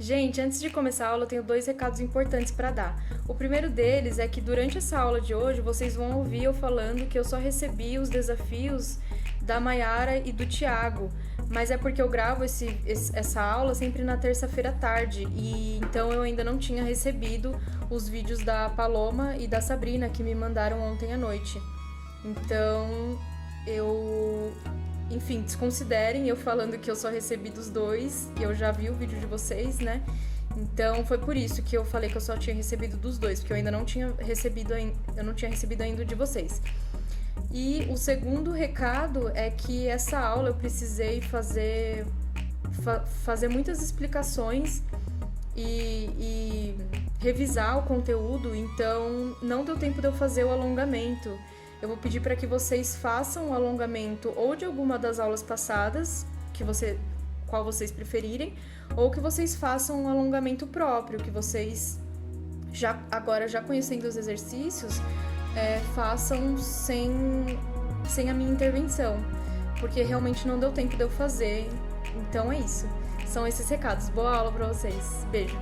Gente, antes de começar a aula, eu tenho dois recados importantes para dar. O primeiro deles é que durante essa aula de hoje, vocês vão ouvir eu falando que eu só recebi os desafios da Maiara e do Thiago, mas é porque eu gravo essa aula sempre na terça-feira à tarde, e então eu ainda não tinha recebido os vídeos da Paloma e da Sabrina que me mandaram ontem à noite. Então, eu enfim, desconsiderem eu falando que eu só recebi dos dois, e eu já vi o vídeo de vocês, né? Então foi por isso que eu falei que eu só tinha recebido dos dois, porque eu ainda não tinha recebido, eu não tinha recebido ainda o de vocês. E o segundo recado é que essa aula eu precisei fazer muitas explicações e revisar o conteúdo, então não deu tempo de eu fazer o alongamento. Eu vou pedir para que vocês façam o alongamento ou de alguma das aulas passadas, qual vocês preferirem, ou que vocês façam um alongamento próprio, que vocês agora já conhecendo os exercícios, façam sem a minha intervenção, porque realmente não deu tempo de eu fazer. Então é isso. São esses recados. Boa aula para vocês. Beijo.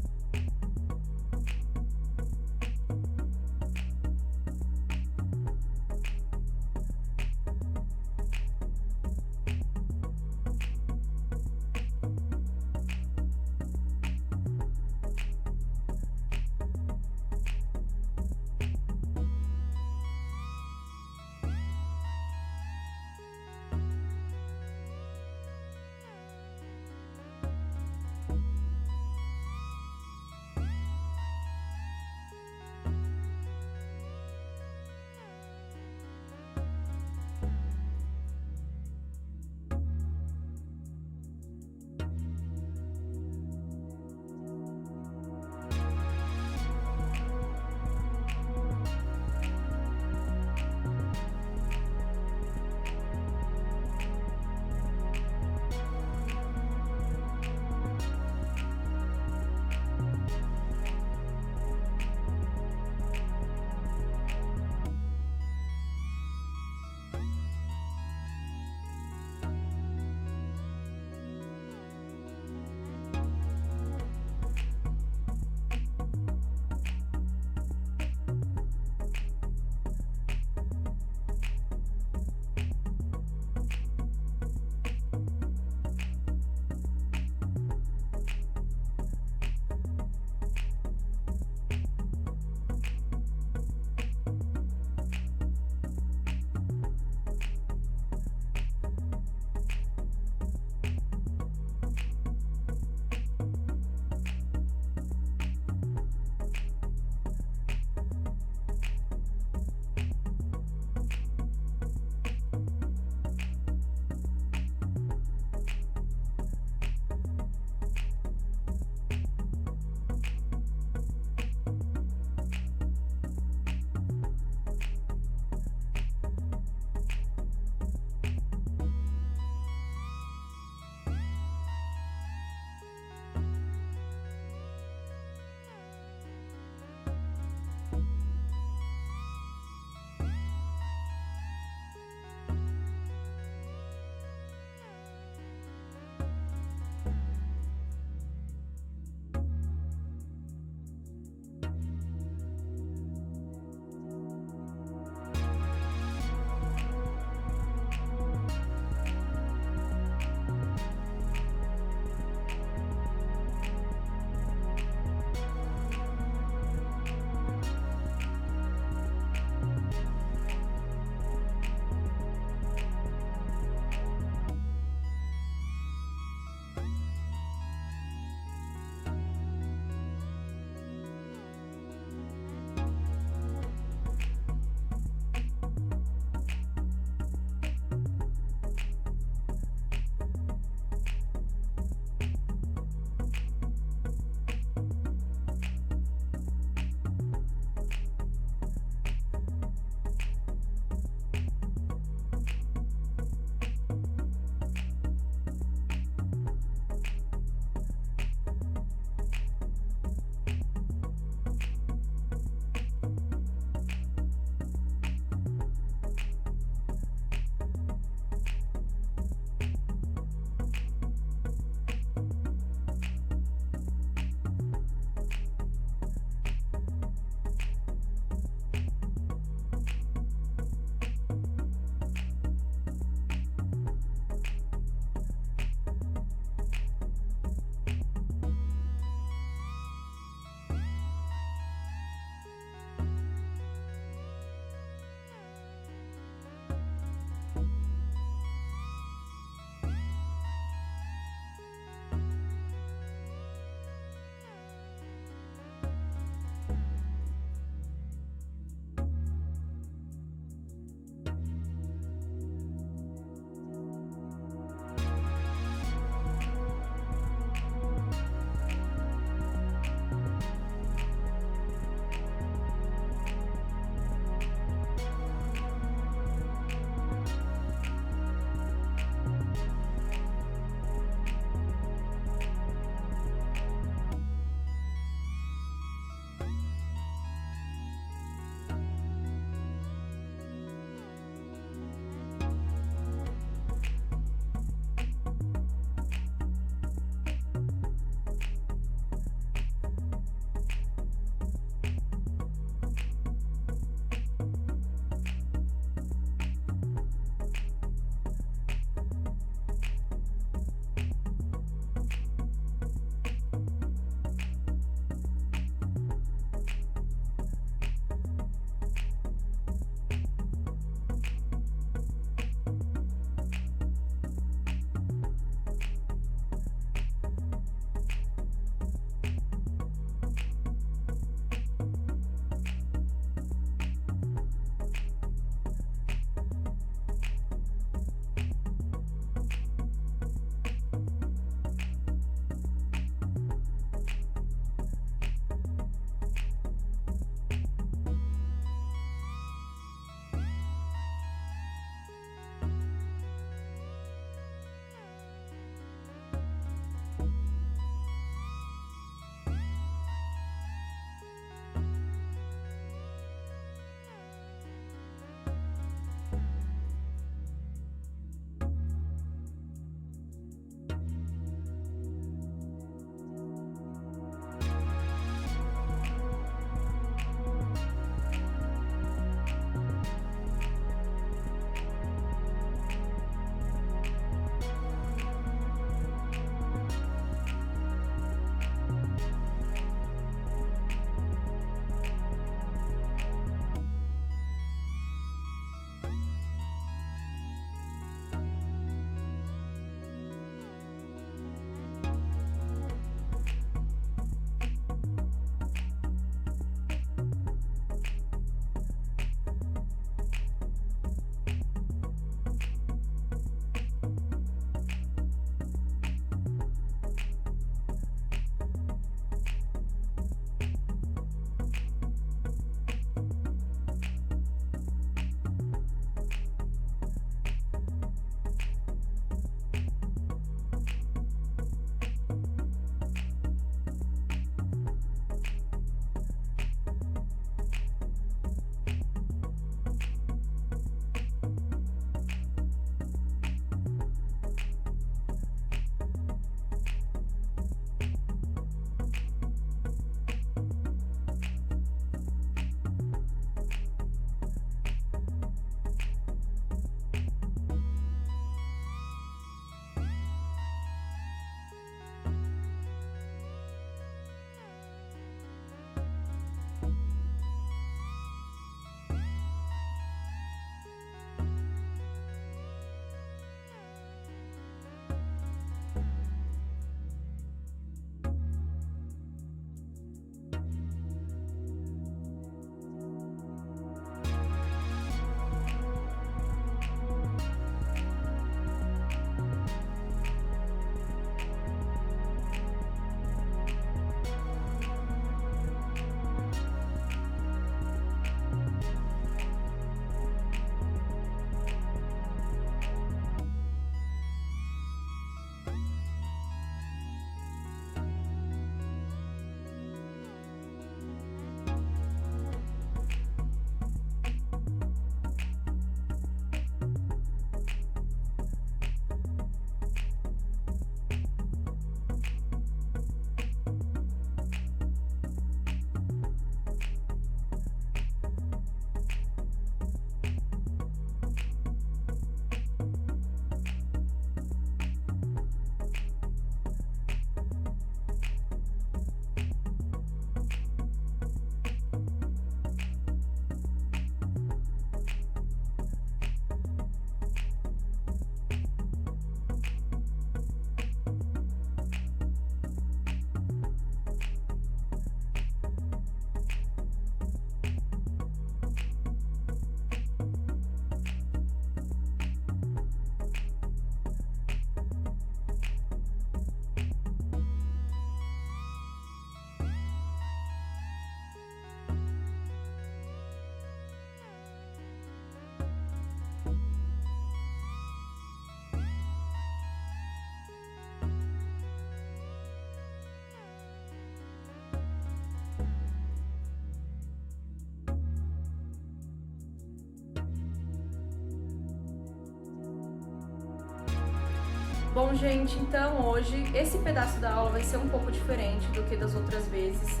Bom, gente, então hoje esse pedaço da aula vai ser um pouco diferente do que das outras vezes.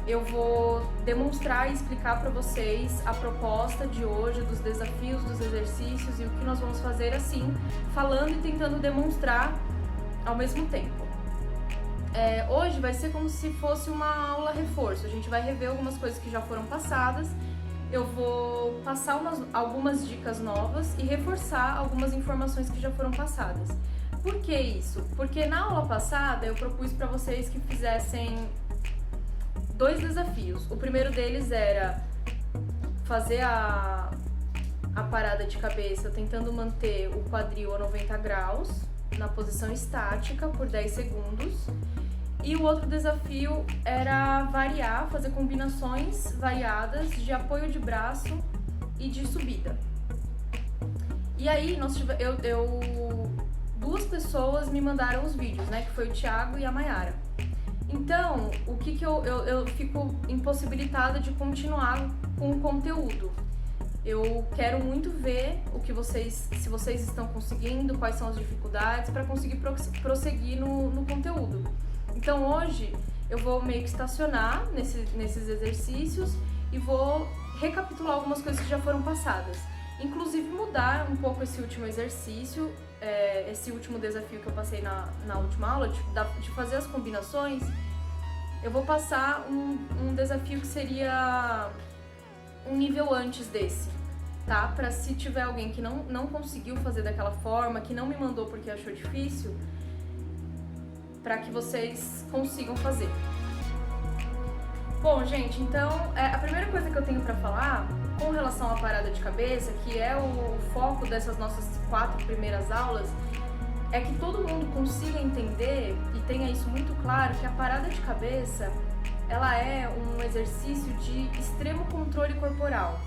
Eu vou demonstrar e explicar para vocês a proposta de hoje, dos desafios, dos exercícios e o que nós vamos fazer assim, falando e tentando demonstrar ao mesmo tempo. Hoje vai ser como se fosse uma aula reforço, a gente vai rever algumas coisas que já foram passadas, eu vou passar algumas dicas novas e reforçar algumas informações que já foram passadas. Por que isso? Porque na aula passada eu propus para vocês que fizessem 2 desafios. O primeiro deles era fazer a parada de cabeça tentando manter o quadril a 90 graus na posição estática por 10 segundos. E o outro desafio era variar, fazer combinações variadas de apoio de braço e de subida. E aí, 2 pessoas me mandaram os vídeos, né? Que foi o Thiago e a Mayara. Então, o que eu fico impossibilitada de continuar com o conteúdo. Eu quero muito ver se vocês estão conseguindo, quais são as dificuldades para conseguir prosseguir no conteúdo. Então hoje eu vou meio que estacionar nesses exercícios e vou recapitular algumas coisas que já foram passadas. Inclusive mudar um pouco esse último exercício, esse último desafio que eu passei na última aula, de fazer as combinações. Eu vou passar um desafio que seria um nível antes desse, tá? Pra se tiver alguém que não conseguiu fazer daquela forma, que não me mandou porque achou difícil, para que vocês consigam fazer. Bom, gente, então a primeira coisa que eu tenho para falar com relação à parada de cabeça, que é o foco dessas nossas 4 primeiras aulas, é que todo mundo consiga entender e tenha isso muito claro, que a parada de cabeça ela é um exercício de extremo controle corporal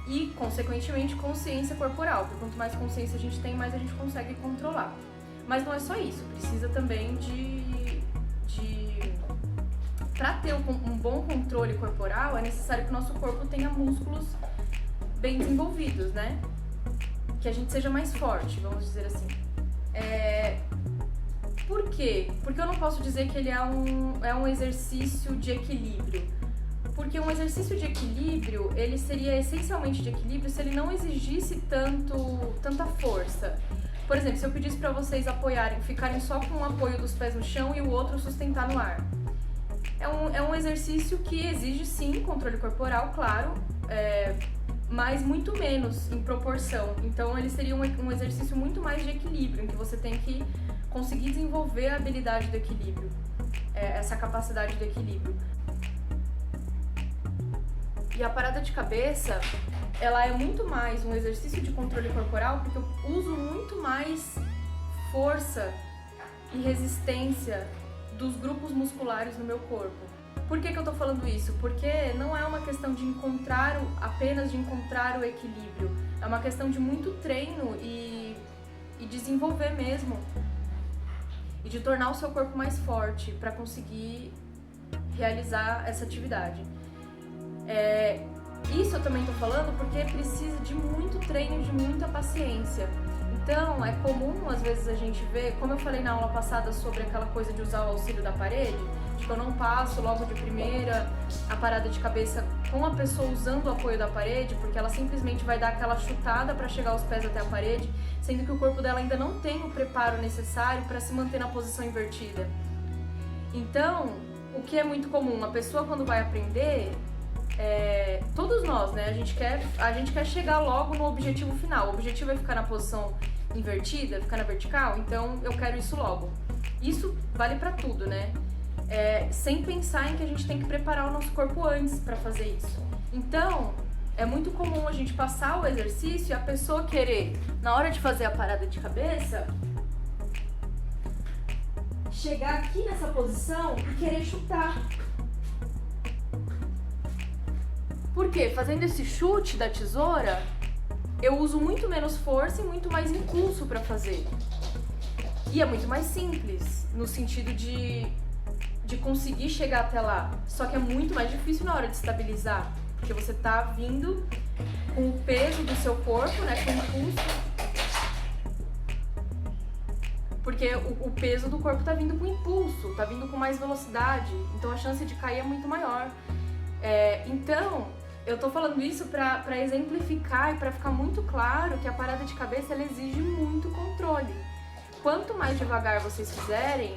e, consequentemente, consciência corporal, porque quanto mais consciência a gente tem, mais a gente consegue controlar. Mas não é só isso, precisa também para ter um bom controle corporal, é necessário que o nosso corpo tenha músculos bem desenvolvidos, né? Que a gente seja mais forte, vamos dizer assim. Por quê? Porque eu não posso dizer que ele é um exercício de equilíbrio. Porque um exercício de equilíbrio, ele seria essencialmente de equilíbrio se ele não exigisse tanta força. Por exemplo, se eu pedisse para vocês apoiarem, ficarem só com um apoio dos pés no chão e o outro sustentar no ar. É um exercício que exige sim controle corporal, claro, mas muito menos em proporção. Então ele seria um exercício muito mais de equilíbrio, em que você tem que conseguir desenvolver a habilidade do equilíbrio, essa capacidade do equilíbrio. E a parada de cabeça, ela é muito mais um exercício de controle corporal, porque eu uso muito mais força e resistência dos grupos musculares no meu corpo. Por que eu tô falando isso? Porque não é uma questão de apenas de encontrar o equilíbrio, é uma questão de muito treino e desenvolver mesmo, e de tornar o seu corpo mais forte para conseguir realizar essa atividade. Isso eu também tô falando porque precisa de muito treino, de muita paciência. Então, é comum, às vezes, a gente ver, como eu falei na aula passada sobre aquela coisa de usar o auxílio da parede, de que eu não passo logo de primeira a parada de cabeça com a pessoa usando o apoio da parede, porque ela simplesmente vai dar aquela chutada para chegar os pés até a parede, sendo que o corpo dela ainda não tem o preparo necessário para se manter na posição invertida. Então, o que é muito comum, a pessoa quando vai aprender, todos nós, né, a gente quer chegar logo no objetivo final. O objetivo é ficar na posição invertida, ficar na vertical, então eu quero isso logo. Isso vale pra tudo, né? Sem pensar em que a gente tem que preparar o nosso corpo antes pra fazer isso. Então, é muito comum a gente passar o exercício e a pessoa querer, na hora de fazer a parada de cabeça, chegar aqui nessa posição e querer chutar. Por quê? Fazendo esse chute da tesoura, eu uso muito menos força e muito mais impulso para fazer. E é muito mais simples, no sentido de conseguir chegar até lá. Só que é muito mais difícil na hora de estabilizar, porque você tá vindo com o peso do seu corpo, né, com o impulso. Porque o peso do corpo tá vindo com impulso, tá vindo com mais velocidade, então a chance de cair é muito maior. Então, eu tô falando isso pra exemplificar e pra ficar muito claro que a parada de cabeça, ela exige muito controle. Quanto mais devagar vocês fizerem,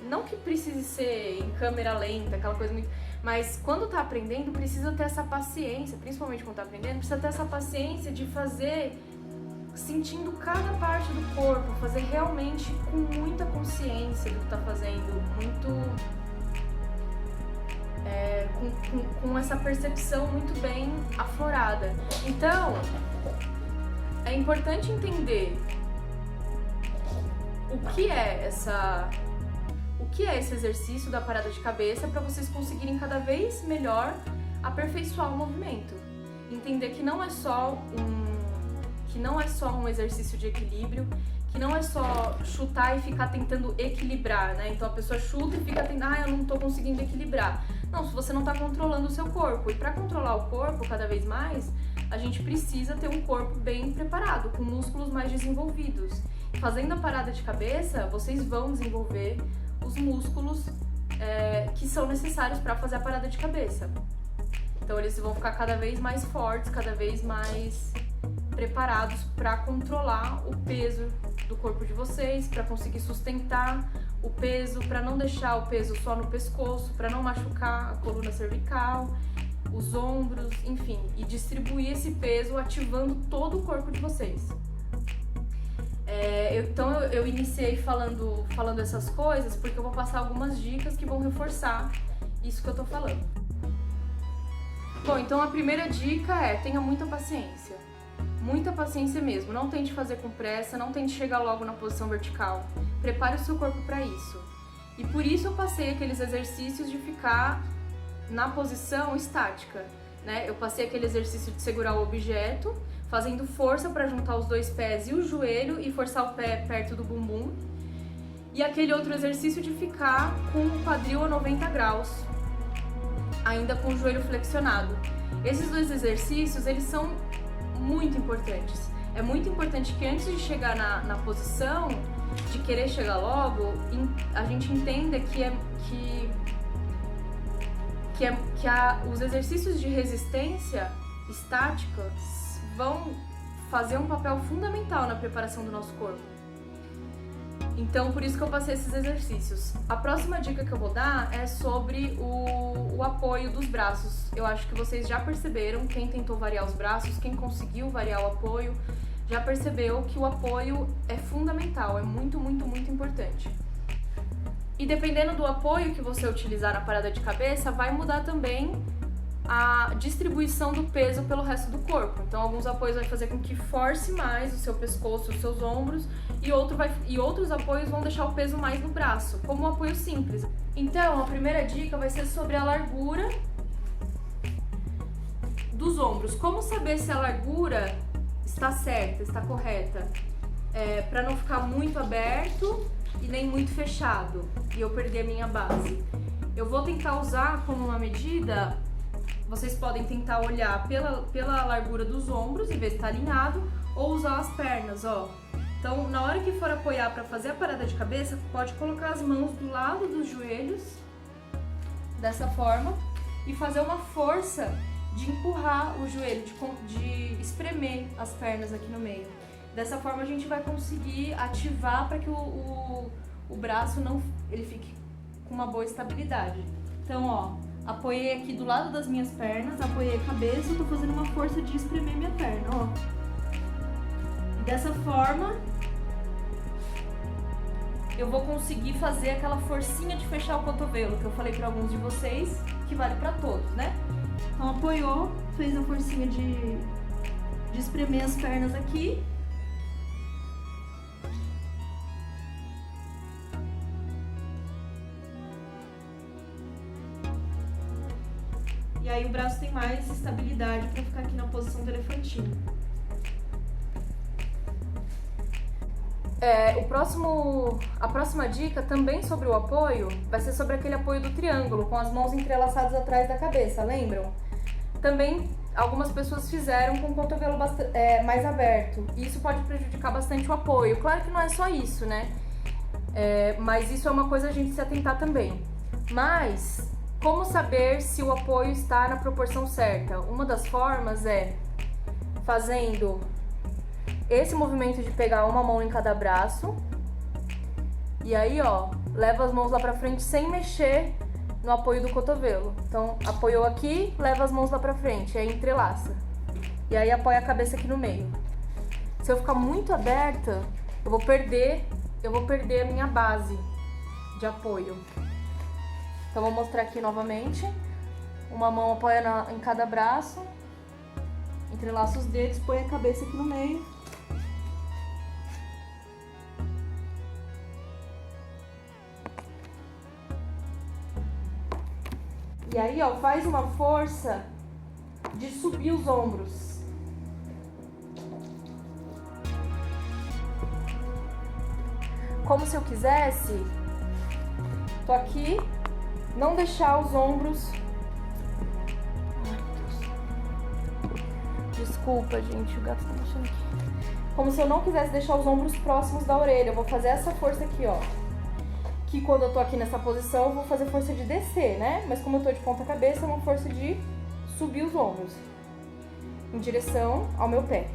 não que precise ser em câmera lenta, aquela coisa muito... Mas quando tá aprendendo, precisa ter essa paciência, principalmente quando tá aprendendo, precisa ter essa paciência de fazer sentindo cada parte do corpo, fazer realmente com muita consciência do que tá fazendo, muito... com essa percepção muito bem aflorada. Então, é importante entender o que é esse exercício da parada de cabeça para vocês conseguirem cada vez melhor aperfeiçoar o movimento. Entender que não é só um exercício de equilíbrio, que não é só chutar e ficar tentando equilibrar, né? Então a pessoa chuta e fica tentando, eu não tô conseguindo equilibrar. Não, se você não tá controlando o seu corpo. E para controlar o corpo cada vez mais, a gente precisa ter um corpo bem preparado, com músculos mais desenvolvidos. Fazendo a parada de cabeça, vocês vão desenvolver os músculos que são necessários para fazer a parada de cabeça. Então eles vão ficar cada vez mais fortes, cada vez mais preparados para controlar o peso do corpo de vocês, para conseguir sustentar o peso, para não deixar o peso só no pescoço, para não machucar a coluna cervical, os ombros, enfim, e distribuir esse peso ativando todo o corpo de vocês. Então eu iniciei falando essas coisas porque eu vou passar algumas dicas que vão reforçar isso que eu tô falando. Bom, então a primeira dica é: tenha muita paciência. Muita paciência mesmo. Não tente fazer com pressa, não tente chegar logo na posição vertical. Prepare o seu corpo para isso. E por isso eu passei aqueles exercícios de ficar na posição estática, né? Eu passei aquele exercício de segurar o objeto, fazendo força para juntar os dois pés e o joelho e forçar o pé perto do bumbum. E aquele outro exercício de ficar com o quadril a 90 graus, ainda com o joelho flexionado. Esses dois exercícios, eles são muito importantes. É muito importante que antes de chegar na posição, de querer chegar logo, a gente entenda os exercícios de resistência estática vão fazer um papel fundamental na preparação do nosso corpo. Então, por isso que eu passei esses exercícios. A próxima dica que eu vou dar é sobre o apoio dos braços. Eu acho que vocês já perceberam, quem tentou variar os braços, quem conseguiu variar o apoio, já percebeu que o apoio é fundamental, é muito, muito, muito importante. E dependendo do apoio que você utilizar na parada de cabeça, vai mudar também a distribuição do peso pelo resto do corpo. Então, alguns apoios vai fazer com que force mais o seu pescoço, os seus ombros, e outros apoios vão deixar o peso mais no braço, como um apoio simples. Então, a primeira dica vai ser sobre a largura dos ombros. Como saber se a largura está certa, está correta? Para não ficar muito aberto e nem muito fechado, e eu perder a minha base. Eu vou tentar usar como uma medida. Vocês podem tentar olhar pela largura dos ombros e ver se está alinhado, ou usar as pernas, ó. Então, na hora que for apoiar para fazer a parada de cabeça, pode colocar as mãos do lado dos joelhos, dessa forma, e fazer uma força de empurrar o joelho, de espremer as pernas aqui no meio. Dessa forma, a gente vai conseguir ativar para que o braço ele fique com uma boa estabilidade. Então, ó, apoiei aqui do lado das minhas pernas, apoiei a cabeça e tô fazendo uma força de espremer minha perna, ó. E dessa forma, eu vou conseguir fazer aquela forcinha de fechar o cotovelo, que eu falei para alguns de vocês, que vale para todos, né? Então, apoiou, fez a forcinha de espremer as pernas aqui. E aí o braço tem mais estabilidade para ficar aqui na posição do elefantinho. A próxima dica, também sobre o apoio, vai ser sobre aquele apoio do triângulo, com as mãos entrelaçadas atrás da cabeça, lembram? Também algumas pessoas fizeram com o cotovelo mais aberto, e isso pode prejudicar bastante o apoio. Claro que não é só isso, né? Mas isso é uma coisa a gente se atentar também. Mas, como saber se o apoio está na proporção certa? Uma das formas é fazendo esse movimento de pegar uma mão em cada braço. E aí, ó, leva as mãos lá pra frente sem mexer no apoio do cotovelo. Então, apoiou aqui, leva as mãos lá pra frente, aí entrelaça. E aí apoia a cabeça aqui no meio. Se eu ficar muito aberta, eu vou perder a minha base de apoio. Então, vou mostrar aqui novamente. Uma mão apoia em cada braço, entrelaça os dedos, põe a cabeça aqui no meio. E aí, ó, faz uma força de subir os ombros. Como se eu quisesse, tô aqui, não deixar os ombros... Desculpa, gente, o gato tá mexendo aqui. Como se eu não quisesse deixar os ombros próximos da orelha. Eu vou fazer essa força aqui, ó. Que quando eu tô aqui nessa posição, eu vou fazer força de descer, né? Mas como eu tô de ponta cabeça, é uma força de subir os ombros em direção ao meu pé.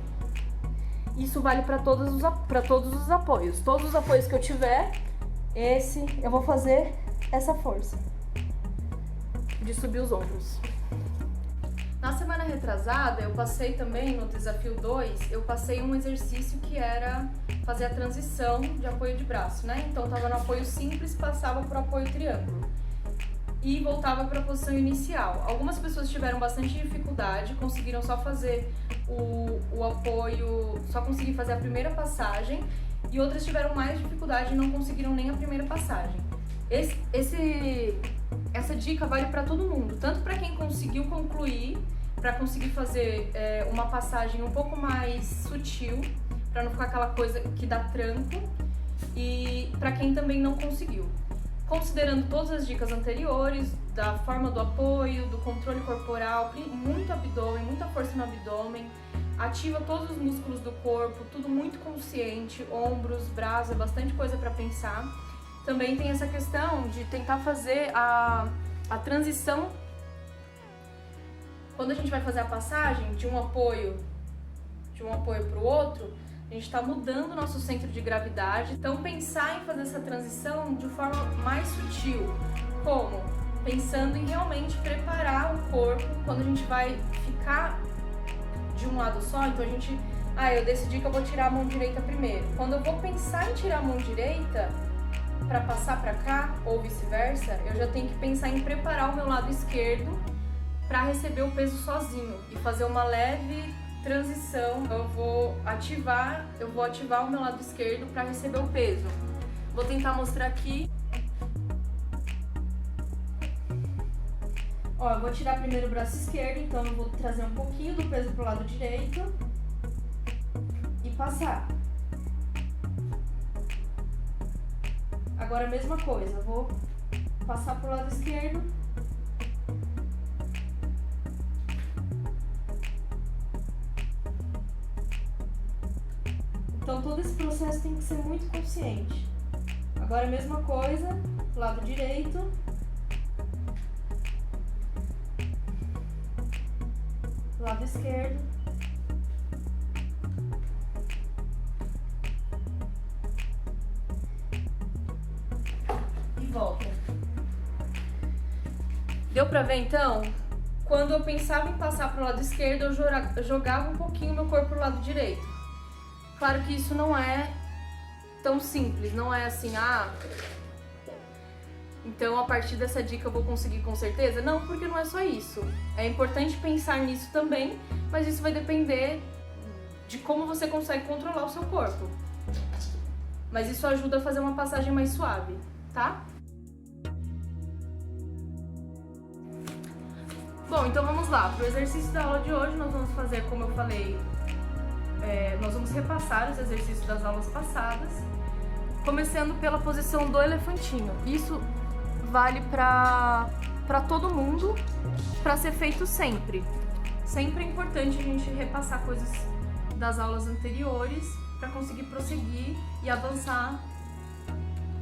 Isso vale para todos os apoios. Todos os apoios que eu tiver, eu vou fazer essa força de subir os ombros. Na semana retrasada, eu passei também no desafio 2, eu passei um exercício que era fazer a transição de apoio de braço, né? Então eu tava no apoio simples, passava pro apoio triângulo e voltava para a posição inicial. Algumas pessoas tiveram bastante dificuldade, conseguiram só fazer o apoio, só conseguir fazer a primeira passagem, e outras tiveram mais dificuldade e não conseguiram nem a primeira passagem. Essa dica vale para todo mundo, tanto para quem conseguiu concluir, para conseguir fazer uma passagem um pouco mais sutil, para não ficar aquela coisa que dá tranco, e para quem também não conseguiu. Considerando todas as dicas anteriores, da forma do apoio, do controle corporal, muito abdômen, muita força no abdômen, ativa todos os músculos do corpo, tudo muito consciente, ombros, braços, bastante coisa para pensar. Também tem essa questão de tentar fazer a transição. Quando a gente vai fazer a passagem de um apoio para o outro, a gente está mudando o nosso centro de gravidade. Então, pensar em fazer essa transição de forma mais sutil. Como? Pensando em realmente preparar o corpo quando a gente vai ficar de um lado só. Então, eu decidi que eu vou tirar a mão direita primeiro. Quando eu vou pensar em tirar a mão direita para passar para cá, ou vice-versa, eu já tenho que pensar em preparar o meu lado esquerdo para receber o peso sozinho e fazer uma leve transição. Eu vou ativar o meu lado esquerdo para receber o peso. Vou tentar mostrar aqui. Ó, eu vou tirar primeiro o braço esquerdo, então eu vou trazer um pouquinho do peso pro lado direito e passar. Agora a mesma coisa, vou passar pro lado esquerdo. Então todo esse processo tem que ser muito consciente. Agora a mesma coisa, lado direito. Lado esquerdo. E volta. Deu pra ver então? Quando eu pensava em passar pro lado esquerdo, eu jogava um pouquinho meu corpo pro lado direito. Claro que isso não é tão simples, não é assim, então a partir dessa dica eu vou conseguir com certeza? Não, porque não é só isso. É importante pensar nisso também, mas isso vai depender de como você consegue controlar o seu corpo. Mas isso ajuda a fazer uma passagem mais suave, tá? Bom, então vamos lá. Para o exercício da aula de hoje, nós vamos fazer, como eu falei, nós vamos repassar os exercícios das aulas passadas, começando pela posição do elefantinho. Isso vale para todo mundo, para ser feito sempre. Sempre é importante a gente repassar coisas das aulas anteriores para conseguir prosseguir e avançar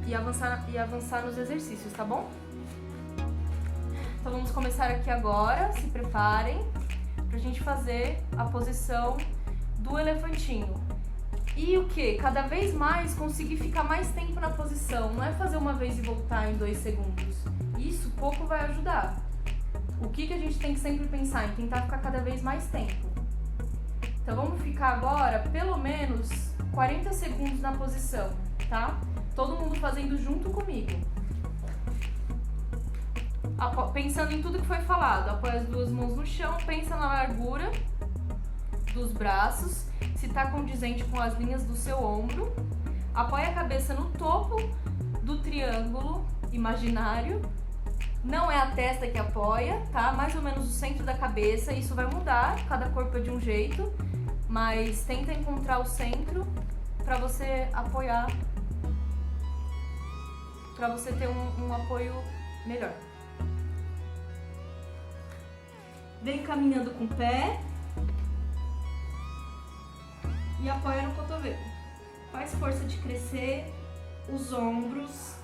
e avançar nos exercícios, tá bom? Então vamos começar aqui agora, se preparem pra gente fazer a posição do elefantinho. E o que? Cada vez mais conseguir ficar mais tempo na posição, não é fazer uma vez e voltar em 2 segundos. Isso pouco vai ajudar. O que a gente tem que sempre pensar? Em tentar ficar cada vez mais tempo. Então vamos ficar agora pelo menos 40 segundos na posição, tá? Todo mundo fazendo junto comigo. Pensando em tudo que foi falado, apoia as 2 mãos no chão, pensa na largura dos braços, se tá condizente com as linhas do seu ombro. Apoia a cabeça no topo do triângulo imaginário. Não é a testa que apoia, tá? Mais ou menos o centro da cabeça. Isso vai mudar, cada corpo é de um jeito, mas tenta encontrar o centro para você apoiar, para você ter um apoio melhor. Vem caminhando com o pé e apoia no cotovelo. Faz força de crescer os ombros.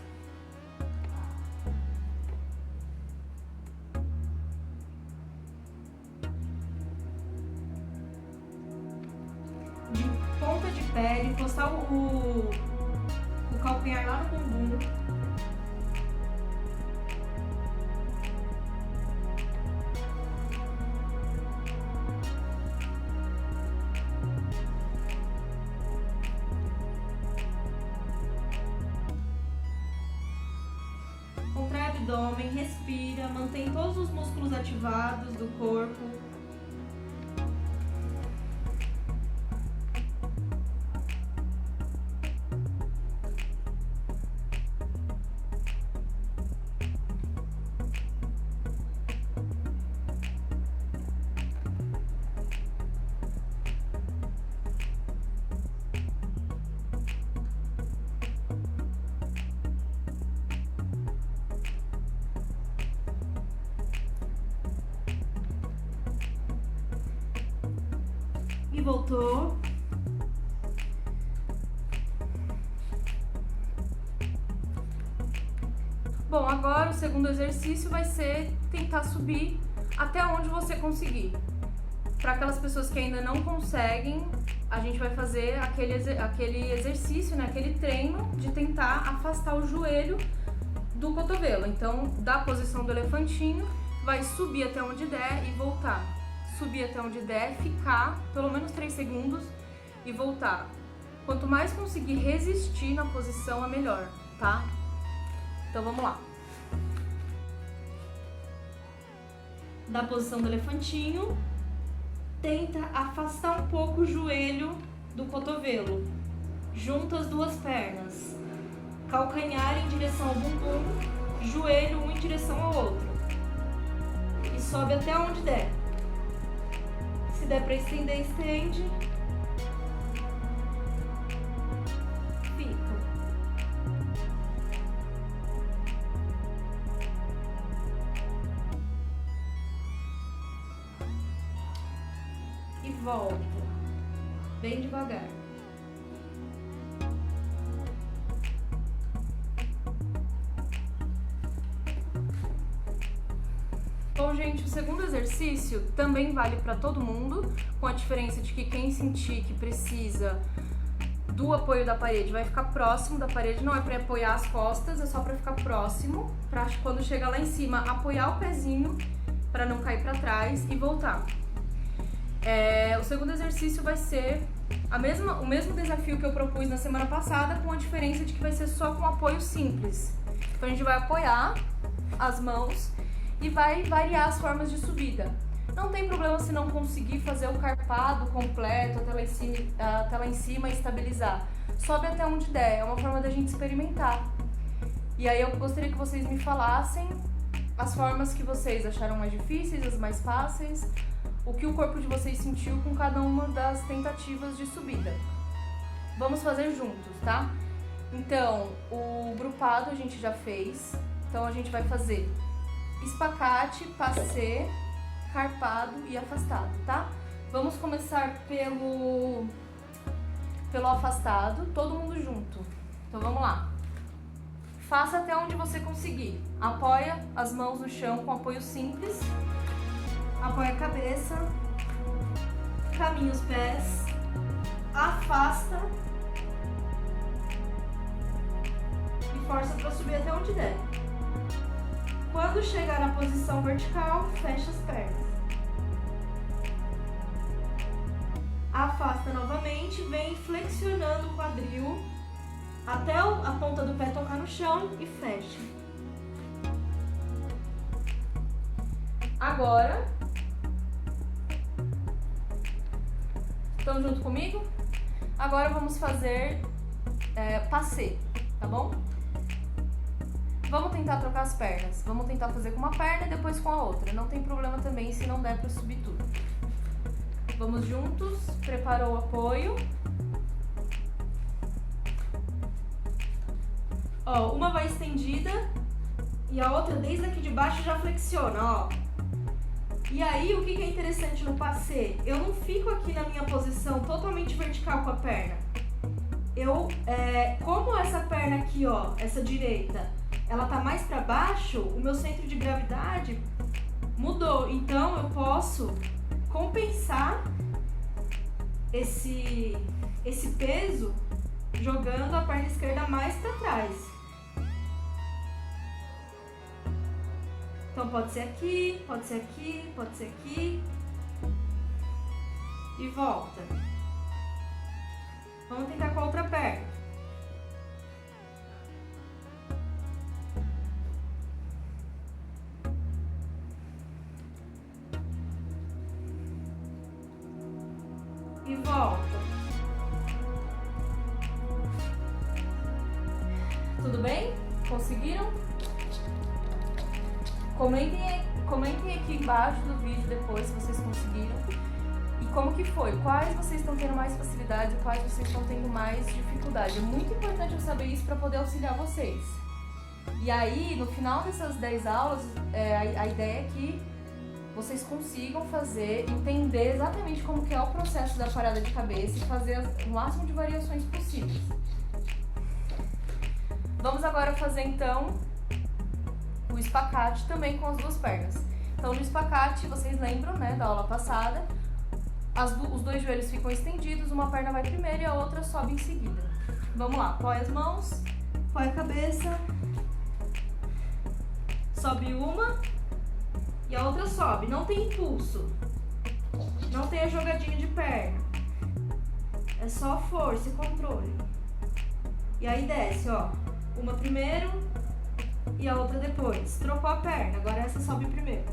De ponta de pé, encostar o calcanhar lá no bumbum. Contrai o abdômen, respira, mantém todos os músculos ativados do corpo. E voltou. Bom, agora o segundo exercício vai ser tentar subir até onde você conseguir. Para aquelas pessoas que ainda não conseguem, a gente vai fazer aquele exercício, né? Aquele treino de tentar afastar o joelho do cotovelo. Então, da posição do elefantinho, vai subir até onde der e voltar. Subir até onde der, ficar pelo menos 3 segundos e voltar. Quanto mais conseguir resistir na posição, é melhor, tá? Então vamos lá. Da posição do elefantinho, tenta afastar um pouco o joelho do cotovelo. Junta as 2 pernas. Calcanhar em direção ao bumbum, joelho um em direção ao outro. E sobe até onde der. Se der para estender, estende. Fica. E volta. Bem devagar. Bom, gente, o segundo exercício também vale para todo mundo, com a diferença de que quem sentir que precisa do apoio da parede vai ficar próximo da parede, não é para apoiar as costas, é só para ficar próximo, para quando chegar lá em cima apoiar o pezinho para não cair para trás e voltar. O segundo exercício vai ser o mesmo desafio que eu propus na semana passada, com a diferença de que vai ser só com apoio simples. Então a gente vai apoiar as mãos e vai variar as formas de subida. Não tem problema se não conseguir fazer o carpado completo até lá em cima e estabilizar. Sobe até onde der, é uma forma da gente experimentar. E aí eu gostaria que vocês me falassem as formas que vocês acharam mais difíceis, as mais fáceis, o que o corpo de vocês sentiu com cada uma das tentativas de subida. Vamos fazer juntos, tá? Então, o grupado a gente já fez, então a gente vai fazer espacate, passê, carpado e afastado, tá? Vamos começar pelo afastado, todo mundo junto. Então vamos lá. Faça até onde você conseguir. Apoia as mãos no chão com apoio simples. Apoia a cabeça. Caminha os pés. Afasta. E força para subir até onde der. Quando chegar na posição vertical, fecha as pernas. Afasta novamente, vem flexionando o quadril até a ponta do pé tocar no chão e fecha. Agora, estão junto comigo? Agora vamos fazer passê, tá bom? Vamos tentar trocar as pernas. Vamos tentar fazer com uma perna e depois com a outra. Não tem problema também se não der para subir tudo. Vamos juntos. Preparou o apoio. Ó, uma vai estendida e a outra desde aqui de baixo já flexiona, ó. E aí, o que é interessante no passê? Eu não fico aqui na minha posição totalmente vertical com a perna. Como essa perna aqui, ó, essa direita, ela tá mais para baixo, o meu centro de gravidade mudou. Então, eu posso compensar esse peso jogando a perna esquerda mais para trás. Então, pode ser aqui, pode ser aqui, pode ser aqui. E volta. Vamos tentar com a outra perna. E volta. Tudo bem? Conseguiram? Comentem aqui embaixo do vídeo depois se vocês conseguiram. E como que foi? Quais vocês estão tendo mais facilidade e quais vocês estão tendo mais dificuldade? É muito importante eu saber isso para poder auxiliar vocês. E aí, no final dessas 10 aulas, a ideia é que vocês consigam fazer, entender exatamente como que é o processo da parada de cabeça e fazer o máximo de variações possíveis. Vamos agora fazer então o espacate também com as duas pernas. Então no espacate, vocês lembram, né, da aula passada, os dois joelhos ficam estendidos, uma perna vai primeiro e a outra sobe em seguida. Vamos lá, apoia as mãos, apoia a cabeça, sobe uma e a outra sobe. Não tem impulso, não tem a jogadinha de perna, é só força e controle. E aí desce, ó, uma primeiro e a outra depois. Trocou a perna, agora essa sobe primeiro.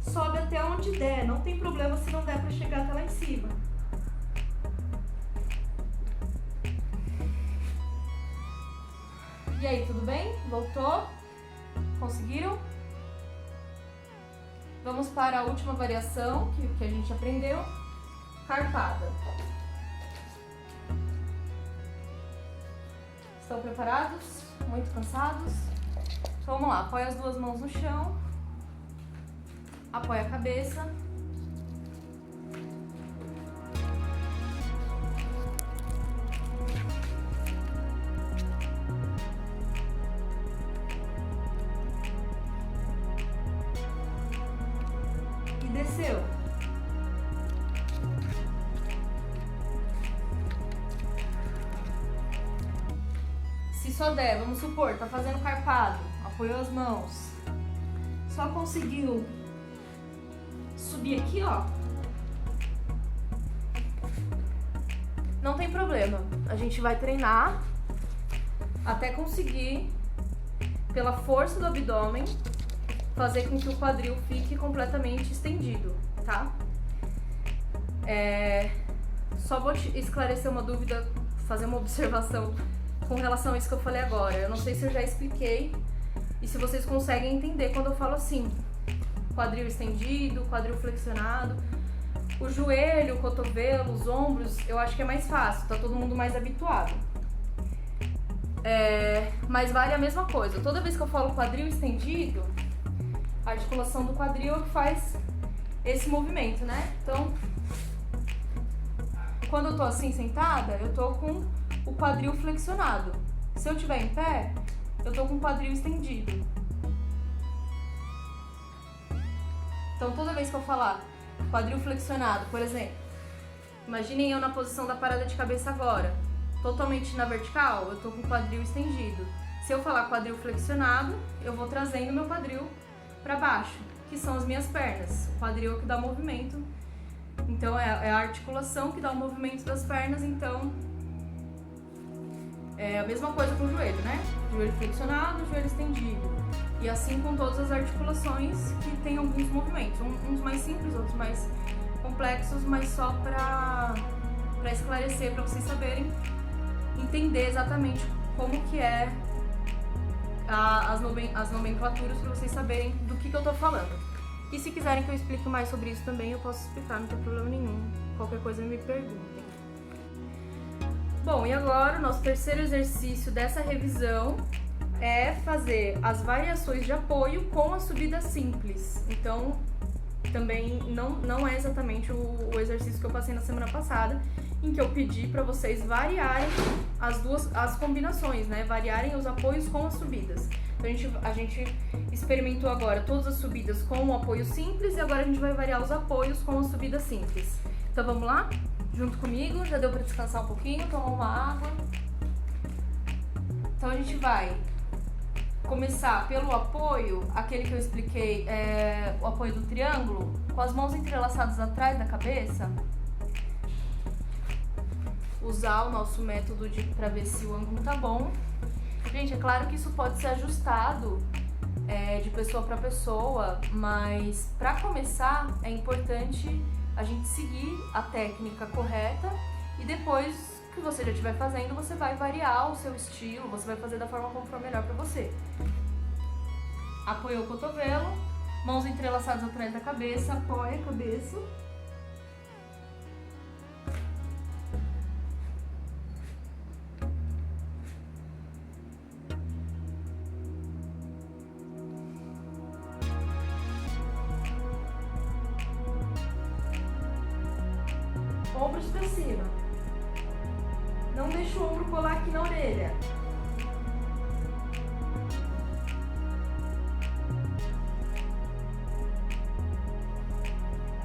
Sobe até onde der, não tem problema se não der pra chegar até lá em cima. E aí, tudo bem? Voltou? Conseguiram? Vamos para a última variação que a gente aprendeu. Carpada. Estão preparados? Muito cansados? Então, vamos lá, apoia as duas mãos no chão. Apoia a cabeça. E desceu. Se só der, vamos supor, tá fazendo carpado, apoiou as mãos, só conseguiu subir aqui, ó, não tem problema, a gente vai treinar até conseguir, pela força do abdômen, fazer com que o quadril fique completamente estendido, tá? Só vou te esclarecer uma dúvida, fazer uma observação com relação a isso que eu falei agora. Eu não sei se eu já expliquei e se vocês conseguem entender quando eu falo assim, quadril estendido, quadril flexionado. O joelho, o cotovelo, os ombros, eu acho que é mais fácil, tá todo mundo mais habituado. Mas vale a mesma coisa. Toda vez que eu falo quadril estendido, a articulação do quadril é que faz esse movimento, né? Então, quando eu tô assim sentada, eu tô com o quadril flexionado. Se eu estiver em pé, eu tô com o quadril estendido. Então toda vez que eu falar quadril flexionado, por exemplo, imaginem eu na posição da parada de cabeça agora, totalmente na vertical, eu tô com o quadril estendido. Se eu falar quadril flexionado, eu vou trazendo meu quadril para baixo, que são as minhas pernas. O quadril é o que dá movimento, então é a articulação que dá o movimento das pernas, então é a mesma coisa com o joelho, né? Joelho flexionado, joelho estendido. E assim com todas as articulações que tem alguns movimentos, uns mais simples, outros mais complexos, mas só para esclarecer, para vocês saberem, entender exatamente como que é as nomenclaturas, para vocês saberem do que eu tô falando. E se quiserem que eu explique mais sobre isso também, eu posso explicar, não tem problema nenhum. Qualquer coisa me perguntem. Bom, e agora o nosso terceiro exercício dessa revisão é fazer as variações de apoio com a subida simples. Então, também não é exatamente o exercício que eu passei na semana passada, em que eu pedi para vocês variarem as combinações, né? Variarem os apoios com as subidas. Então a gente experimentou agora todas as subidas com o apoio simples e agora a gente vai variar os apoios com a subida simples. Então vamos lá? Junto comigo, já deu para descansar um pouquinho, tomar uma água. Então a gente vai começar pelo apoio, aquele que eu expliquei, o apoio do triângulo, com as mãos entrelaçadas atrás da cabeça. Usar o nosso método para ver se o ângulo tá bom. Gente, é claro que isso pode ser ajustado de pessoa para pessoa, mas para começar é importante a gente seguir a técnica correta e depois que você já estiver fazendo, você vai variar o seu estilo, você vai fazer da forma como for melhor para você. Apoiou o cotovelo, mãos entrelaçadas atrás da cabeça, apoia a cabeça. Ombros para cima. Não deixa o ombro colar aqui na orelha.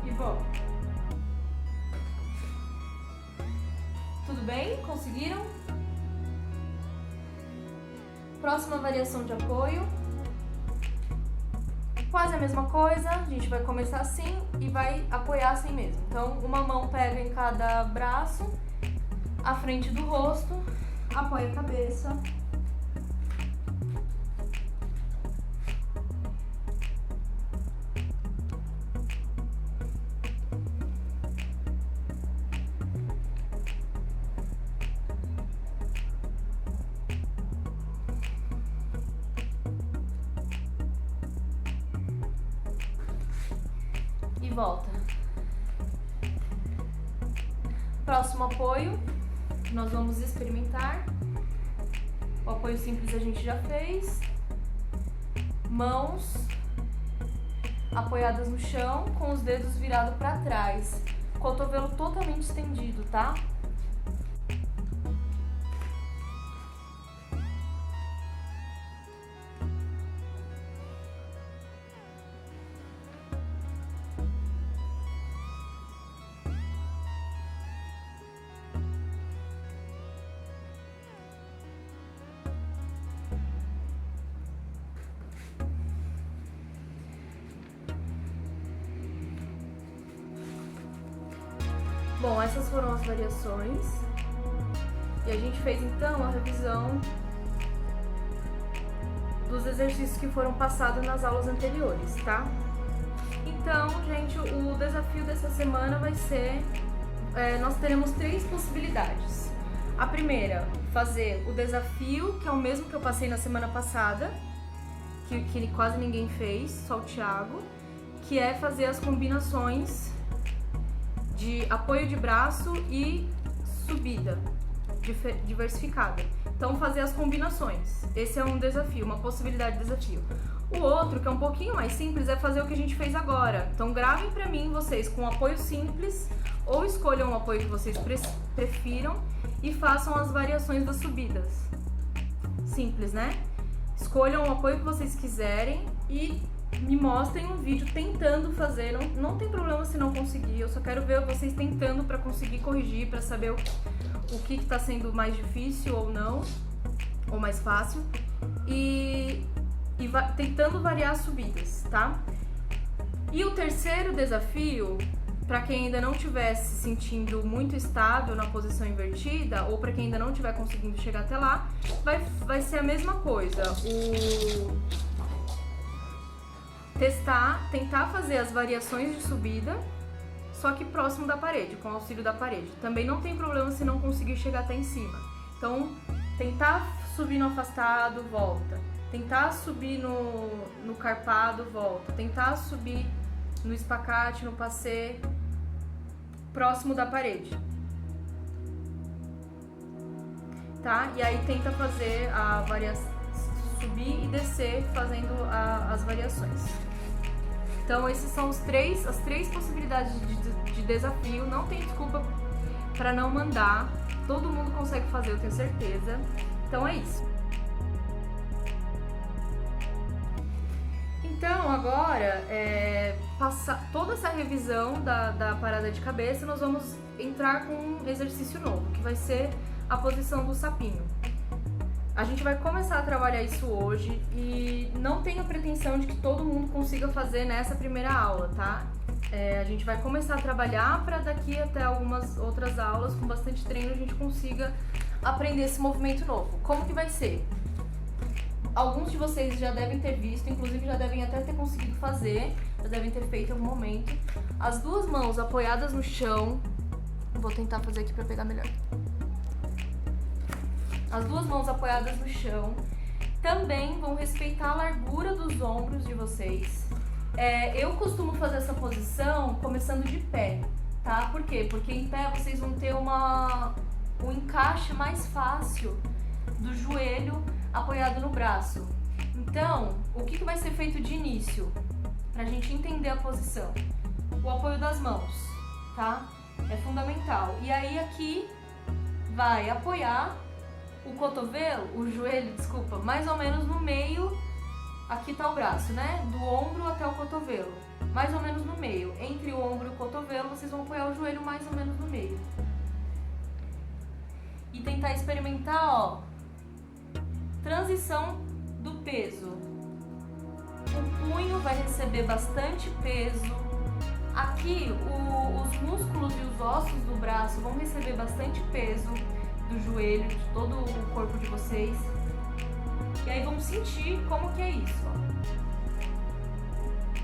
E volta. Tudo bem? Conseguiram? Próxima variação de apoio. Quase a mesma coisa, a gente vai começar assim e vai apoiar assim mesmo. Então, uma mão pega em cada braço, à frente do rosto, apoia a cabeça. E volta. Próximo apoio, nós vamos experimentar. O apoio simples a gente já fez. Mãos apoiadas no chão, com os dedos virados para trás. Cotovelo totalmente estendido, tá? Bom, essas foram as variações e a gente fez então a revisão dos exercícios que foram passados nas aulas anteriores, tá? Então, gente, o desafio dessa semana vai ser, nós teremos 3 possibilidades. A primeira, fazer o desafio, que é o mesmo que eu passei na semana passada, que quase ninguém fez, só o Thiago, que é fazer as combinações de apoio de braço e subida. diversificada. Então, fazer as combinações. Esse é um desafio, uma possibilidade de desafio. O outro, que é um pouquinho mais simples, é fazer o que a gente fez agora. Então, gravem pra mim vocês com um apoio simples, ou escolham um apoio que vocês prefiram e façam as variações das subidas. Simples, né? Escolham o apoio que vocês quiserem e me mostrem um vídeo tentando fazer. Não tem problema se não conseguir, eu só quero ver vocês tentando para conseguir corrigir, para saber o que está sendo mais difícil ou não, ou mais fácil, e tentando variar as subidas, tá? E o terceiro desafio, para quem ainda não estiver se sentindo muito estável na posição invertida, ou para quem ainda não estiver conseguindo chegar até lá, vai ser a mesma coisa. Tentar fazer as variações de subida, só que próximo da parede, com o auxílio da parede. Também não tem problema se não conseguir chegar até em cima. Então, tentar subir no afastado, volta. Tentar subir no carpado, volta. Tentar subir no espacate, no passê, próximo da parede. Tá? E aí tenta fazer a variação, subir e descer fazendo as variações. Então, esses são as três possibilidades de desafio. Não tem desculpa para não mandar. Todo mundo consegue fazer, eu tenho certeza. Então, é isso. Então, agora, passar toda essa revisão da parada de cabeça, nós vamos entrar com um exercício novo, que vai ser a posição do sapinho. A gente vai começar a trabalhar isso hoje e não tenho a pretensão de que todo mundo consiga fazer nessa primeira aula, tá? A gente vai começar a trabalhar para daqui até algumas outras aulas, com bastante treino, a gente consiga aprender esse movimento novo. Como que vai ser? Alguns de vocês já devem ter visto, inclusive já devem até ter conseguido fazer, já devem ter feito em algum momento. As duas mãos apoiadas no chão, vou tentar fazer aqui para pegar melhor. As duas mãos apoiadas no chão, também vão respeitar a largura dos ombros de vocês. Eu costumo fazer essa posição começando de pé, tá? Por quê? Porque em pé vocês vão ter um encaixe mais fácil do joelho apoiado no braço. Então, o que vai ser feito de início? Pra gente entender a posição. O apoio das mãos, tá? É fundamental. E aí aqui vai apoiar o cotovelo, o joelho, desculpa, mais ou menos no meio. Aqui tá o braço, né? Do ombro até o cotovelo. Mais ou menos no meio. Entre o ombro e o cotovelo, vocês vão apoiar o joelho mais ou menos no meio. E tentar experimentar, ó, transição do peso. O punho vai receber bastante peso. Aqui, os músculos e os ossos do braço vão receber bastante peso do joelho, de todo o corpo de vocês. E aí vamos sentir como que é isso, ó.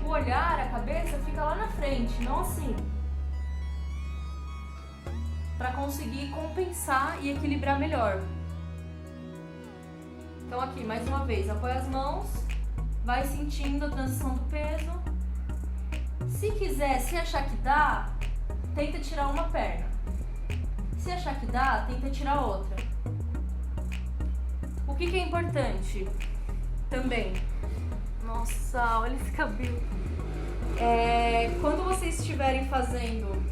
O olhar, a cabeça fica lá na frente, não assim. Para conseguir compensar e equilibrar melhor. Então aqui, mais uma vez, apoia as mãos, vai sentindo a transição do peso. Se quiser, se achar que dá, tenta tirar uma perna. Se achar que dá, tenta tirar outra. O que é importante também? Nossa, olha esse cabelo. Quando vocês estiverem fazendo...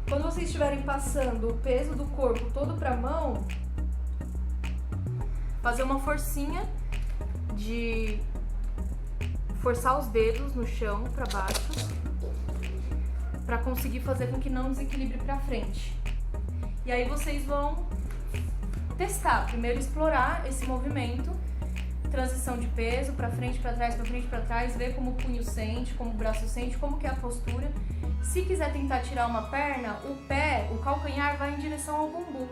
Quando vocês estiverem passando o peso do corpo todo para a mão, fazer uma forcinha de forçar os dedos no chão para baixo, para conseguir fazer com que não desequilibre para frente. E aí vocês vão testar, primeiro explorar esse movimento, transição de peso para frente, para trás, ver como o punho sente, como o braço sente, como que é a postura. Se quiser tentar tirar uma perna, o pé, o calcanhar vai em direção ao bumbum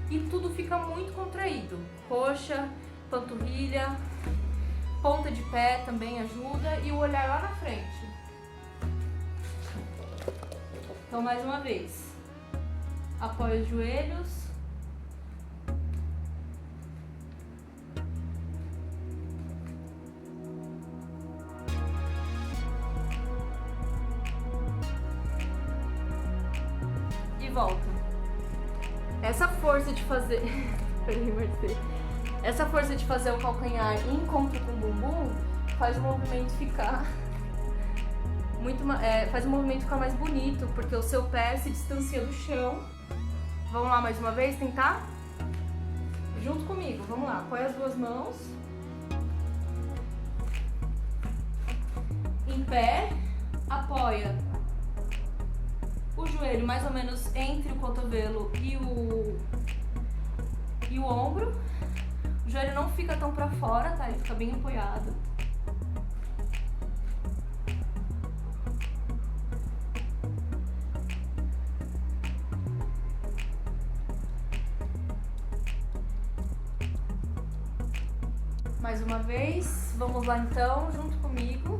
e tudo fica muito contraído. Coxa, panturrilha, ponta de pé também ajuda e o olhar lá na frente. Então, mais uma vez, apoia os joelhos. volta. Essa força de fazer... Essa força de fazer o calcanhar em encontro com o bumbum faz o movimento ficar faz o movimento ficar mais bonito, porque o seu pé se distancia do chão. Vamos lá mais uma vez tentar? Junto comigo, vamos lá. Põe as duas mãos em pé, apoia o joelho mais ou menos entre o cotovelo e o ombro. O joelho não fica tão pra fora, tá? Ele fica bem apoiado. Mais uma vez, vamos lá então, junto comigo.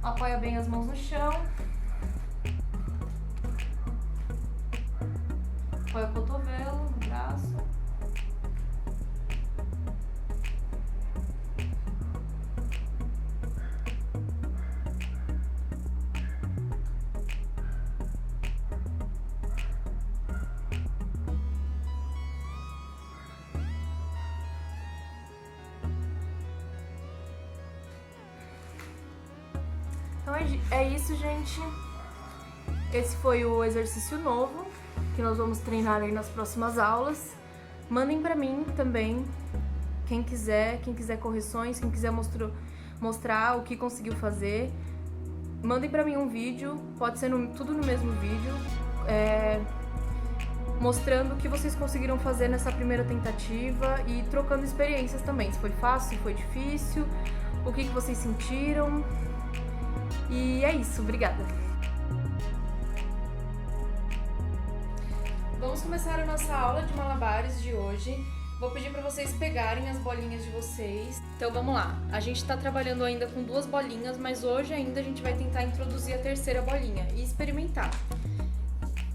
Apoia bem as mãos no chão. Apoia o cotovelo no braço. Então é isso, gente. Esse foi o exercício novo que nós vamos treinar aí nas próximas aulas. Mandem pra mim também, quem quiser correções, quem quiser mostrar o que conseguiu fazer. Mandem pra mim um vídeo, pode ser tudo no mesmo vídeo, mostrando o que vocês conseguiram fazer nessa primeira tentativa e trocando experiências também, se foi fácil, se foi difícil, o que vocês sentiram. E é isso, obrigada! Vamos começar a nossa aula de malabares de hoje. Vou pedir para vocês pegarem as bolinhas de vocês. Então vamos lá, a gente está trabalhando ainda com 2 bolinhas, mas hoje ainda a gente vai tentar introduzir a terceira bolinha e experimentar.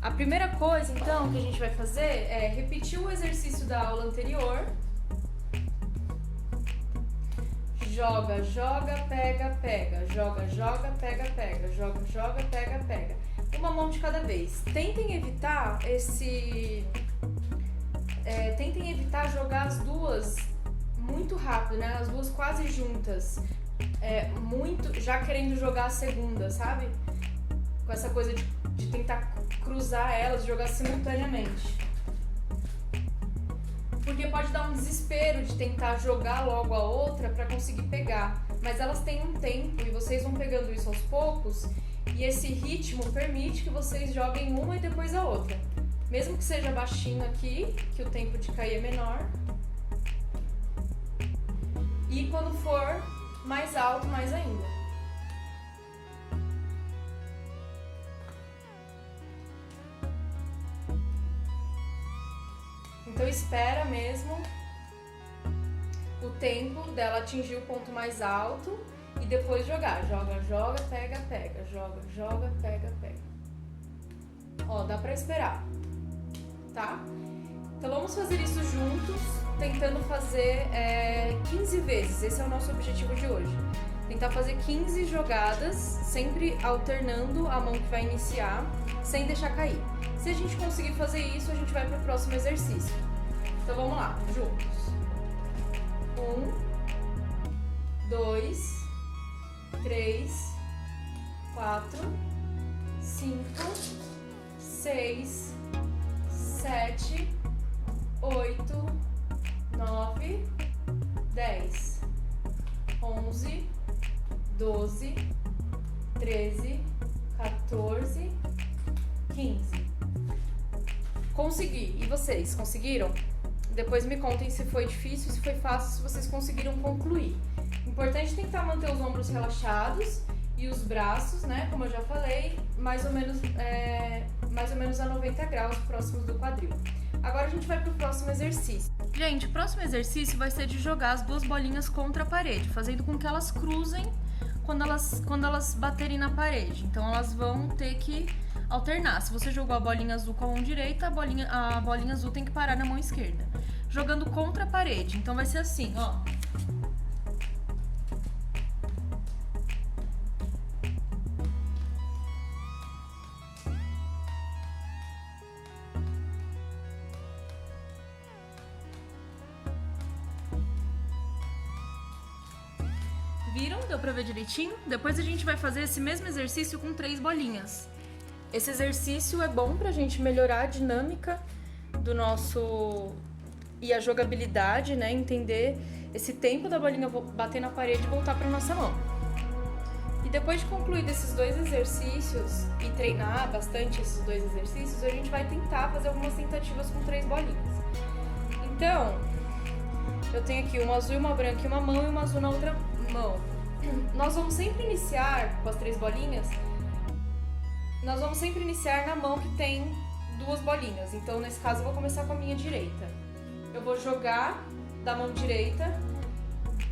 A primeira coisa então que a gente vai fazer é repetir o exercício da aula anterior. Joga, joga, pega, pega. Joga, joga, pega, pega. Joga, joga, pega, pega. Uma mão de cada vez. Tentem evitar tentem evitar jogar as duas muito rápido, né? As duas quase juntas. Já querendo jogar a segunda, sabe? Com essa coisa de tentar cruzar elas, jogar simultaneamente. Porque pode dar um desespero de tentar jogar logo a outra para conseguir pegar. Mas elas têm um tempo e vocês vão pegando isso aos poucos. E esse ritmo permite que vocês joguem uma e depois a outra. Mesmo que seja baixinho aqui, que o tempo de cair é menor. E quando for mais alto, mais ainda. Então espera mesmo o tempo dela atingir o ponto mais alto e depois jogar. Joga, joga, pega, pega. Joga, joga, pega, pega. Ó, dá pra esperar, tá? Então vamos fazer isso juntos, tentando fazer 15 vezes. Esse é o nosso objetivo de hoje. Tentar fazer 15 jogadas, sempre alternando a mão que vai iniciar, sem deixar cair. Se a gente conseguir fazer isso, a gente vai pro próximo exercício. Então vamos lá, juntos. 1, 2, 3, 4, 5, 6, 7, 8, 9, 10, 11, 12, 13, 14, 15. Consegui. E vocês, conseguiram? Depois me contem se foi difícil, se foi fácil, se vocês conseguiram concluir. Importante tentar manter os ombros relaxados e os braços, né, como eu já falei, mais ou menos a 90 graus próximos do quadril. Agora a gente vai pro próximo exercício. Gente, o próximo exercício vai ser de jogar as duas bolinhas contra a parede, fazendo com que elas cruzem quando elas baterem na parede. Então elas vão ter que alternar. Se você jogou a bolinha azul com a mão direita, a bolinha azul tem que parar na mão esquerda. Jogando contra a parede. Então vai ser assim, ó. viram? Deu pra ver direitinho? Depois a gente vai fazer esse mesmo exercício com 3 bolinhas. Esse exercício é bom pra gente melhorar a dinâmica do nosso... e a jogabilidade, né? Entender esse tempo da bolinha bater na parede e voltar pra nossa mão. E depois de concluir esses 2 exercícios e treinar bastante esses 2 exercícios, a gente vai tentar fazer algumas tentativas com 3 bolinhas. Então, eu tenho aqui uma azul e uma branca em uma mão e uma azul na outra mão. Nós vamos sempre iniciar com as 3 bolinhas, nós vamos sempre iniciar na mão que tem 2 bolinhas. Então, nesse caso, eu vou começar com a minha direita. Eu vou jogar da mão direita.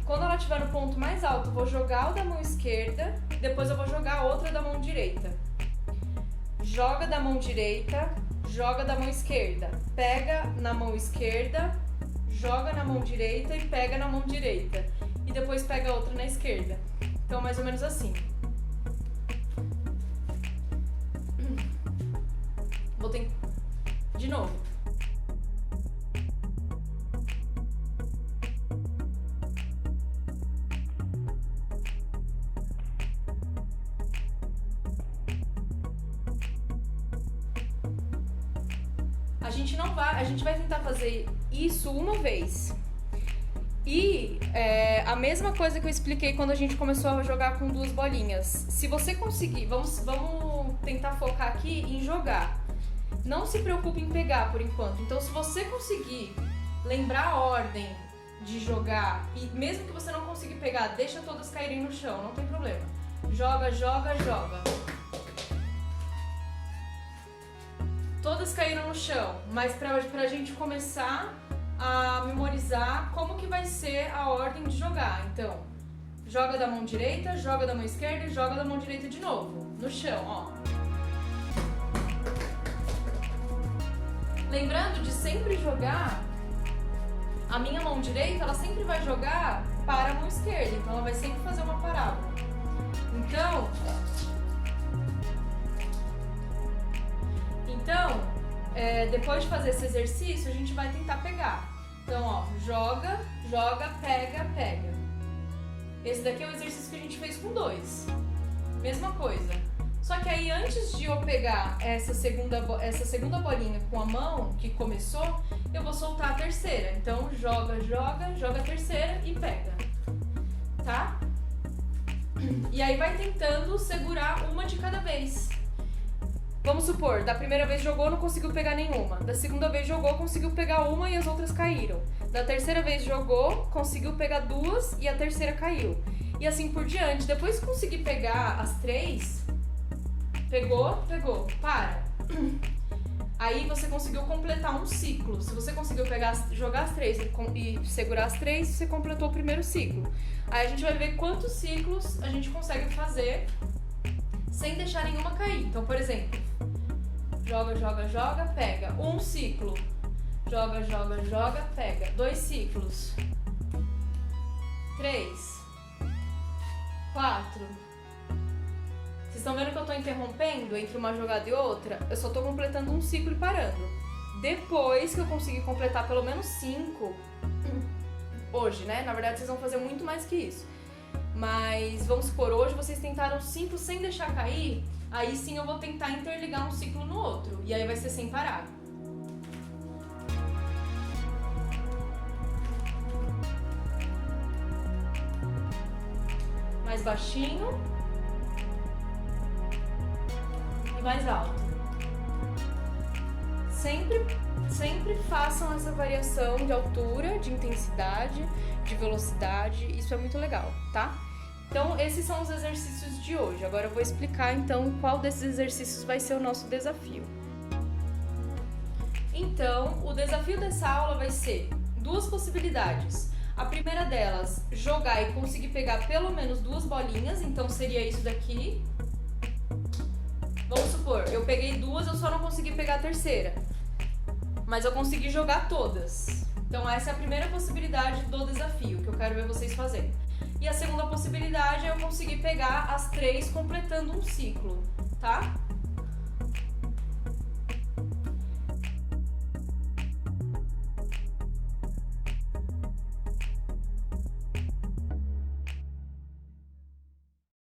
Quando ela estiver no ponto mais alto, eu vou jogar o da mão esquerda, depois eu vou jogar a outra da mão direita. Joga da mão direita, joga da mão esquerda. Pega na mão esquerda, joga na mão direita e pega na mão direita. E depois pega a outra na esquerda. Então, mais ou menos assim. Vou tentar de novo. A gente vai tentar fazer isso uma vez. E a mesma coisa que eu expliquei quando a gente começou a jogar com 2 bolinhas. Se você conseguir, vamos tentar focar aqui em jogar. Não se preocupe em pegar por enquanto. Então, se você conseguir lembrar a ordem de jogar, e mesmo que você não conseguir pegar, deixa todas caírem no chão, não tem problema. Joga, joga, joga. Todas caíram no chão, mas pra gente começar a memorizar como que vai ser a ordem de jogar. Então, joga da mão direita, joga da mão esquerda e joga da mão direita de novo, no chão, ó. Lembrando de sempre jogar, a minha mão direita, ela sempre vai jogar para a mão esquerda, então ela vai sempre fazer uma parábola. Então, depois de fazer esse exercício, a gente vai tentar pegar. Então, ó, joga, joga, pega, pega. Esse daqui é o exercício que a gente fez com 2. Mesma coisa. Só que aí, antes de eu pegar essa segunda bolinha com a mão que começou, eu vou soltar a terceira. Então, joga, joga, joga a terceira e pega. Tá? E aí vai tentando segurar uma de cada vez. Vamos supor, da primeira vez jogou, não conseguiu pegar nenhuma. Da segunda vez jogou, conseguiu pegar uma e as outras caíram. Da terceira vez jogou, conseguiu pegar 2 e a terceira caiu. E assim por diante. Depois que conseguir pegar as 3, pegou, para. Aí você conseguiu completar um ciclo. Se você conseguiu jogar as 3 e segurar as 3, você completou o primeiro ciclo. Aí a gente vai ver quantos ciclos a gente consegue fazer sem deixar nenhuma cair. Então, por exemplo, joga, joga, joga, pega. 1 ciclo. Joga, joga, joga, pega. 2 ciclos. 3. 4. Vocês estão vendo que eu estou interrompendo entre uma jogada e outra? Eu só estou completando um ciclo e parando. Depois que eu conseguir completar pelo menos 5, hoje, né? Na verdade, vocês vão fazer muito mais que isso. Mas vamos supor, hoje vocês tentaram 5 sem deixar cair, aí sim eu vou tentar interligar um ciclo no outro. E aí vai ser sem parar. Mais baixinho. E mais alto. Sempre façam essa variação de altura, de intensidade, de velocidade. Isso é muito legal, tá? Então, esses são os exercícios de hoje. Agora eu vou explicar, então, qual desses exercícios vai ser o nosso desafio. Então, o desafio dessa aula vai ser 2 possibilidades. A primeira delas, jogar e conseguir pegar pelo menos 2 bolinhas. Então, seria isso daqui. Vamos supor, eu peguei 2, eu só não consegui pegar a terceira. Mas eu consegui jogar todas. Então, essa é a primeira possibilidade do desafio que eu quero ver vocês fazerem. E a segunda possibilidade é eu conseguir pegar as 3 completando um ciclo, tá?